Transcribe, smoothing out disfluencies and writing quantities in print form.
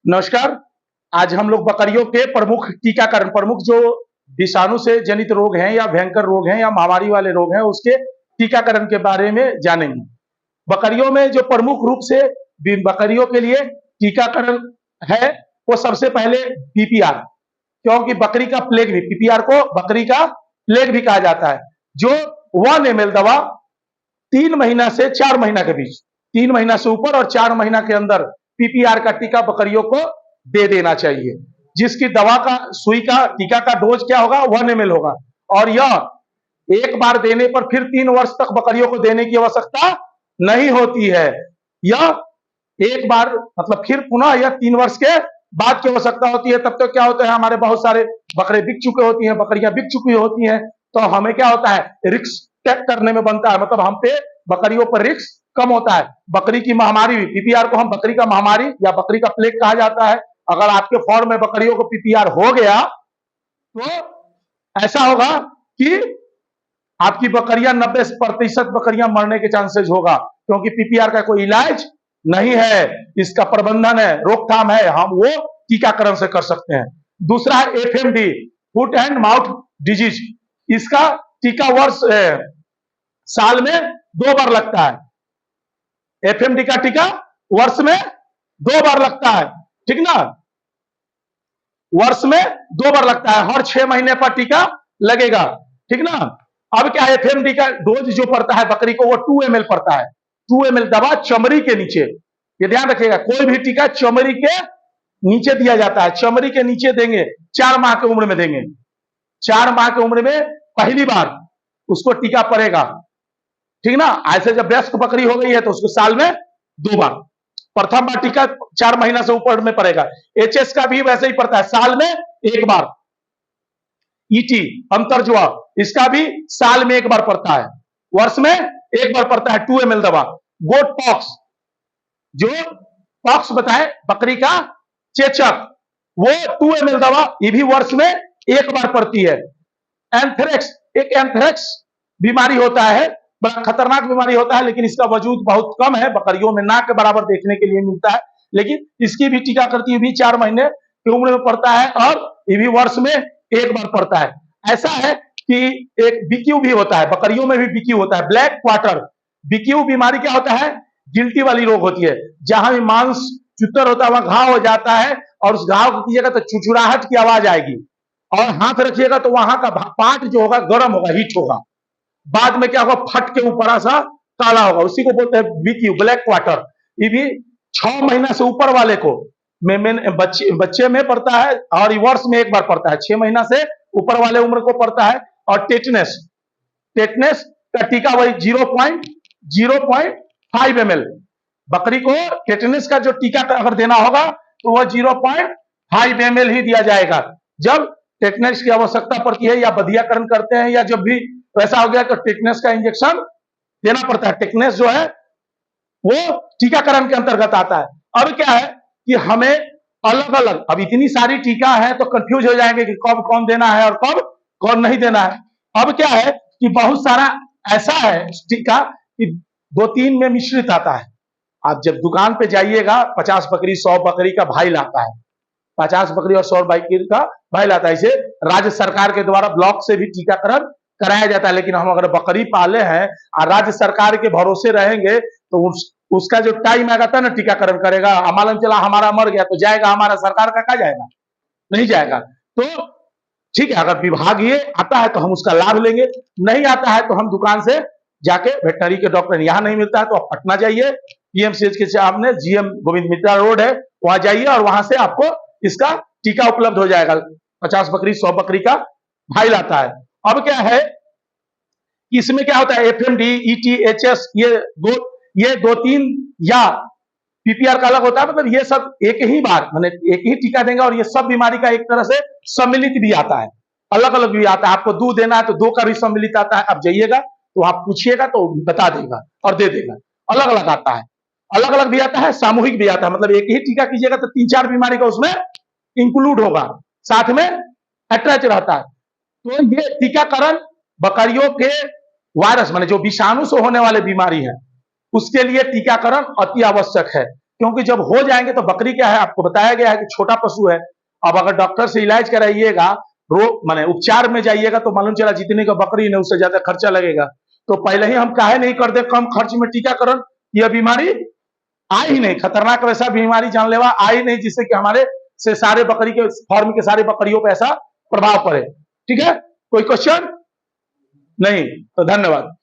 नमस्कार। आज हम लोग बकरियों के प्रमुख टीकाकरण, प्रमुख जो विषाणु से जनित रोग हैं या भयंकर रोग हैं या महामारी वाले रोग हैं, उसके टीकाकरण के बारे में जानेंगे। बकरियों में जो प्रमुख रूप से बकरियों के लिए टीकाकरण है, वो सबसे पहले पीपीआर, क्योंकि बकरी का प्लेग भी, पीपीआर को बकरी का प्लेग भी कहा जाता है, जो 1 ml दवा 3 महीना से 4 महीना के बीच, 3 महीना से ऊपर और 4 महीना के अंदर पीपीआर का टीका बकरियों को दे देना चाहिए। जिसकी दवा का, सुई का, टीका का डोज क्या होगा? 1 ml होगा, और यह एक बार देने पर फिर 3 वर्ष तक बकरियों को देने की आवश्यकता नहीं होती है। यह एक बार मतलब फिर पुनः यह 3 वर्ष के बाद की आवश्यकता होती है। तब तो क्या होता है, हमारे बहुत सारे बकरे बिक चुके होती हैं, बकरियां बिक चुकी होती हैं, तो हमें क्या होता है, रिस्क टेक करने में बनता है, मतलब हम पे बकरियों पर रिस्क कम होता है। बकरी की महामारी, पीपीआर को हम बकरी का महामारी या बकरी का प्लेग कहा जाता है। अगर आपके फॉर्म में बकरियों को पीपीआर हो गया तो ऐसा होगा कि आपकी बकरियां 90% बकरियां मरने के चांसेस होगा, क्योंकि पीपीआर का कोई इलाज नहीं है, इसका प्रबंधन है, रोकथाम है, हम वो टीकाकरण से कर सकते हैं। दूसरा है FMD, foot and mouth disease. इसका टीका साल में 2 बार लगता है। एफएमडी का टीका वर्ष में 2 बार लगता है, ठीक ना? वर्ष में 2 बार लगता है, हर 6 महीने पर टीका लगेगा, ठीक ना? अब क्या है, एफएमडी का डोज जो पड़ता है बकरी को, वो 2 ml पड़ता है। 2 ml दवा चमड़ी के नीचे, ये ध्यान रखिएगा, कोई भी टीका चमड़ी के नीचे दिया जाता है। चमड़ी के नीचे देंगे, 4 माह की उम्र में देंगे। 4 माह की उम्र में पहली बार उसको टीका पड़ेगा, ठीक ना? ऐसे जब वयस्क बकरी हो गई है तो उसको साल में 2 बार, प्रथम बार टीका 4 महीना से ऊपर में पड़ेगा। एचएस का भी वैसे ही पड़ता है, साल में 1 बार। ईटी, अंतरजुआ, इसका भी साल में 1 बार पड़ता है, वर्ष में 1 बार पड़ता है, 2 ml दवा। गोट पॉक्स, जो पॉक्स बताए बकरी का चेचक, वो 2 ml दवा, ये भी वर्ष में 1 बार पड़ती है। एंथ्रेक्स, एक एंथ्रेक्स बीमारी होता है, बड़ा खतरनाक बीमारी होता है, लेकिन इसका वजूद बहुत कम है, बकरियों में नाक के बराबर देखने के लिए मिलता है, लेकिन इसकी भी टीका करती हुई 4 महीने की उम्र में पड़ता है, और ये भी वर्ष में 1 बार पड़ता है। ऐसा है कि एक बीक्यू भी होता है, बकरियों में भी बीक्यू होता है, ब्लैक क्वार्टर। बीक्यू बीमारी क्या होता है? गिल्टी वाली रोग होती है, जहां भी मांस चुतर होता है वहां घाव हो जाता है, और उस घाव को कीजिएगा तो चुचुराहट की आवाज आएगी, और हाथ रखिएगा तो वहां का पार्ट जो होगा गर्म होगा, हीट होगा, बाद में क्या होगा, फट के ऊपर सा काला होगा, उसी को बोलते हैं बीक्यू, ब्लैक क्वार्टर। ये भी 6 महीना से ऊपर वाले को बच्चे में पड़ता है, और वर्ष में 1 बार पड़ता है, 6 महीना से ऊपर वाले उम्र को पड़ता है। और टेटनेस, टेटनेस का टीका वही 0.05 ml, बकरी को टेटनेस का जो टीका अगर देना होगा तो वह 0.5 ml ही दिया जाएगा। जब टेटनेस की आवश्यकता पड़ती है या बधियाकरण करते हैं, या जब भी वैसा हो गया तो टेटनेस का इंजेक्शन देना पड़ता है। टेटनेस जो है वो टीकाकरण के अंतर्गत आता है। अब क्या है कि हमें अलग अलग, अब इतनी सारी टीका है तो कंफ्यूज हो जाएंगे कि कब कौन देना है और कब कौन नहीं देना है। अब क्या है कि बहुत सारा ऐसा है टीका कि 2-3 में मिश्रित आता है। आप जब दुकान पे जाइएगा, 50 बकरी 100 बकरी का भाई लाता है, 50 बकरी और 100 बकरी का भाई लाता है। इसे राज्य सरकार के द्वारा ब्लॉक से भी टीकाकरण कराया जाता है, लेकिन हम अगर बकरी पाले हैं और राज्य सरकार के भरोसे रहेंगे तो उसका जो टाइम आएगा था ना टीकाकरण करेगा, मालूम चला हमारा मर गया तो जाएगा हमारा, सरकार का क्या जाएगा? नहीं जाएगा। तो ठीक है, अगर विभागीय आता है तो हम उसका लाभ लेंगे, नहीं आता है तो हम दुकान से जाके, वेटनरी के डॉक्टर यहाँ नहीं मिलता है तो आप पटना जाइए, पीएमसीएच के सामने जीएम गोविंद मित्रा रोड है, वहां जाइए और वहां से आपको इसका टीका उपलब्ध हो जाएगा। 50 बकरी 100 बकरी का भाई लाता है। अब क्या है कि इसमें क्या होता है, एफएमडी, ईटी, एचएस, ये 2-3 या पीपीआर का अलग होता है, मतलब ये सब एक ही बार, मतलब एक ही टीका देंगे, और ये सब बीमारी का एक तरह से सम्मिलित भी आता है, अलग अलग भी आता है। आपको 2 देना है तो 2 का भी सम्मिलित आता है, आप जाइएगा तो आप पूछिएगा तो बता देगा और दे देगा। अलग अलग आता है, अलग अलग भी आता है, सामूहिक भी आता है, मतलब एक ही टीका कीजिएगा तो 3-4 बीमारी का उसमें इंक्लूड होगा, साथ में अटैच रहता है। तो ये टीकाकरण बकरियों के वायरस, माने जो विषाणु से होने वाले बीमारी है, उसके लिए टीकाकरण अति आवश्यक है। क्योंकि जब हो जाएंगे तो बकरी क्या है, आपको बताया गया है कि छोटा पशु है। अब अगर डॉक्टर से इलाज कराइएगा, रोग माने उपचार में जाइएगा, तो मालूम चला जितने का बकरी ने उससे ज्यादा खर्चा लगेगा। तो पहले ही हम काहे नहीं कर दे कम खर्च में टीकाकरण, यह बीमारी आई ही नहीं, खतरनाक वैसा बीमारी जानलेवा आई नहीं जिससे कि हमारे से सारे बकरी के फॉर्म के सारे बकरियों पर ऐसा प्रभाव पड़े। ठीक है, कोई क्वेश्चन नहीं? तो धन्यवाद।